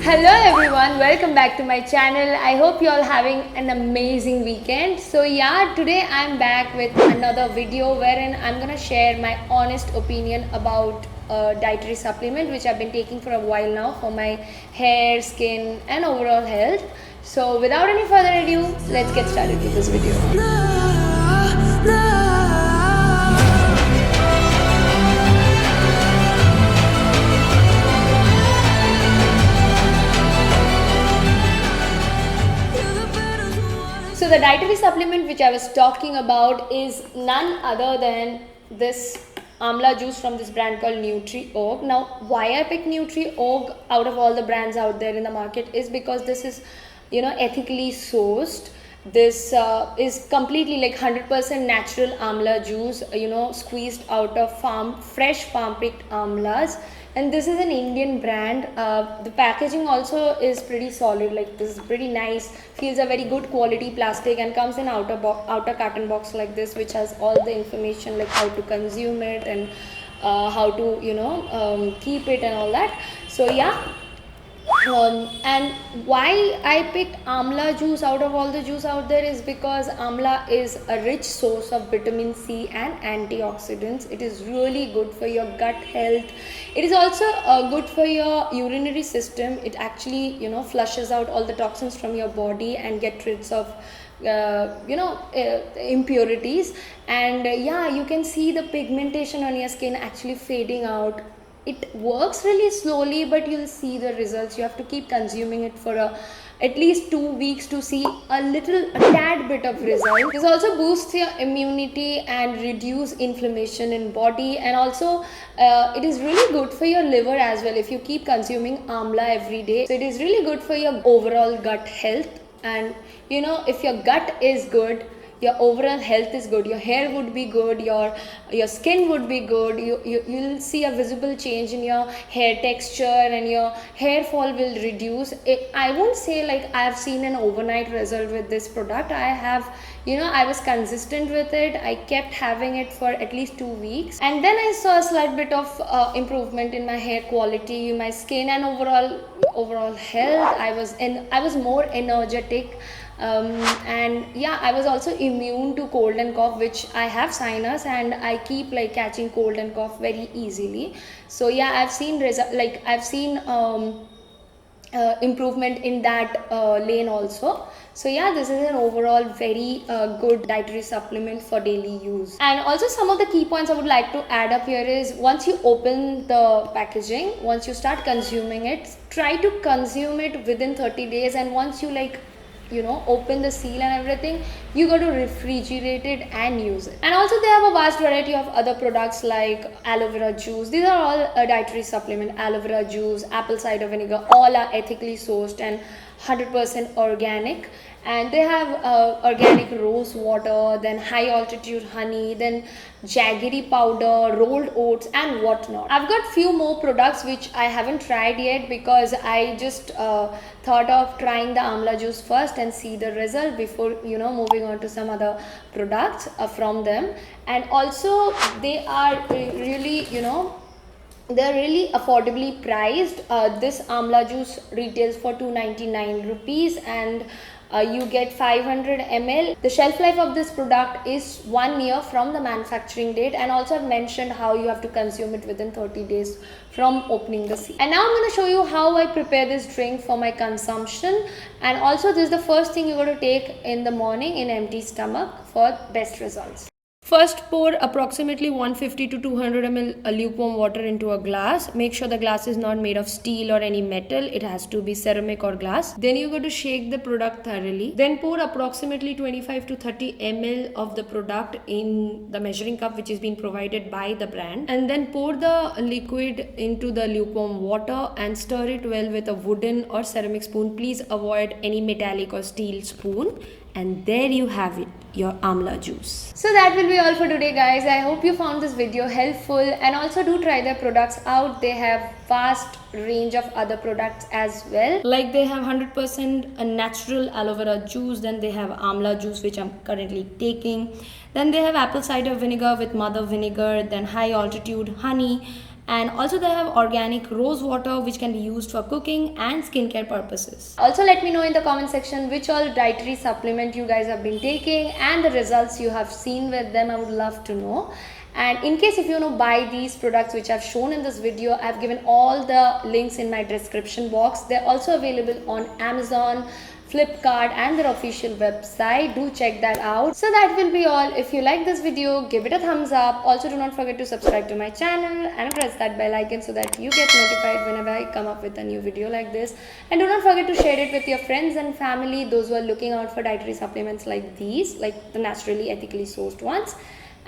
Hello everyone, welcome back to my channel. I hope you all having an amazing weekend. So yeah, today I'm back with another video wherein I'm gonna share my honest opinion about a dietary supplement which I've been taking for a while now for my hair, skin and overall health. So without any further ado, let's get started with this video. So the dietary supplement which I was talking about is none other than this amla juice from this brand called NutriOrg. Now, why I picked NutriOrg out of all the brands out there in the market is because this is, ethically sourced. This is completely like 100% natural amla juice, squeezed out of fresh farm picked amlas. And this is an Indian brand. The packaging also is pretty solid, like this is pretty nice, feels a very good quality plastic and comes in outer carton box like this, which has all the information like how to consume it and how to keep it and all that. So yeah, and why I picked amla juice out of all the juice out there is because amla is a rich source of vitamin C and antioxidants. It is really good for your gut health. It is also good for your urinary system. It actually flushes out all the toxins from your body and get rid of impurities. And yeah, you can see the pigmentation on your skin actually fading out. It works really slowly, but you'll see the results. You have to keep consuming it for at least 2 weeks to see a tad bit of result. This also boosts your immunity and reduce inflammation in body, and also it is really good for your liver as well if you keep consuming amla every day. So it is really good for your overall gut health, and if your gut is good, your overall health is good, your hair would be good, your skin would be good, you'll see a visible change in your hair texture and your hair fall will reduce. I won't say like I've seen an overnight result with this product. I have, I was consistent with it. I kept having it for at least 2 weeks, and then I saw a slight bit of improvement in my hair quality, my skin and overall health. I was more energetic. And yeah, I was also immune to cold and cough, which I have sinus and I keep like catching cold and cough very easily. So yeah, I've seen improvement in that lane also. So yeah, this is an overall very good dietary supplement for daily use. And also some of the key points I would like to add up here is, once you open the packaging, once you start consuming it, try to consume it within 30 days. And once you open the seal and everything, you got to refrigerate it and use it. And also they have a vast variety of other products like aloe vera juice. These are all a dietary supplement. Aloe vera juice, apple cider vinegar, all are ethically sourced and 100% organic. And they have organic rose water, then high altitude honey, then jaggery powder, rolled oats and whatnot. I've got few more products which I haven't tried yet because I just thought of trying the amla juice first and see the result before moving on to some other products from them. And also they are really they're really affordably priced. This amla juice retails for 299 rupees, and you get 500 ml. The shelf life of this product is 1 year from the manufacturing date, and also I've mentioned how you have to consume it within 30 days from opening the seal. And now I'm going to show you how I prepare this drink for my consumption. And also this is the first thing you're going to take in the morning in empty stomach for best results. First, pour approximately 150 to 200 ml lukewarm water into a glass. Make sure the glass is not made of steel or any metal. It has to be ceramic or glass. Then you're going to shake the product thoroughly. Then pour approximately 25 to 30 ml of the product in the measuring cup which is being provided by the brand. And then pour the liquid into the lukewarm water and stir it well with a wooden or ceramic spoon. Please avoid any metallic or steel spoon. And there you have it, your amla juice. So that will be all for today, guys. I hope you found this video helpful, and also do try their products out. They have vast range of other products as well. Like they have 100% a natural aloe vera juice, then they have amla juice which I'm currently taking. Then they have apple cider vinegar with mother vinegar, then high altitude honey, And also they have organic rose water which can be used for cooking and skincare purposes. Also let me know in the comment section which all dietary supplement you guys have been taking and the results you have seen with them. I would love to know. And in case if you want to buy these products which I've shown in this video, I've given all the links in my description box. They're also available on Amazon, Flipkart and their official website. Do check that out. So that will be all. If you like this video, give it a thumbs up. Also do not forget to subscribe to my channel and press that bell icon so that you get notified whenever I come up with a new video like this. And do not forget to share it with your friends and family, those who are looking out for dietary supplements like these, like the naturally ethically sourced ones.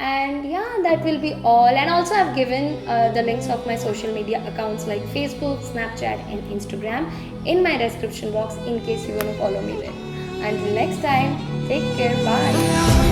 And yeah, that will be all. And also I've given the links of my social media accounts like Facebook, Snapchat and Instagram in my description box in case you want to follow me there. Until next time, take care, bye.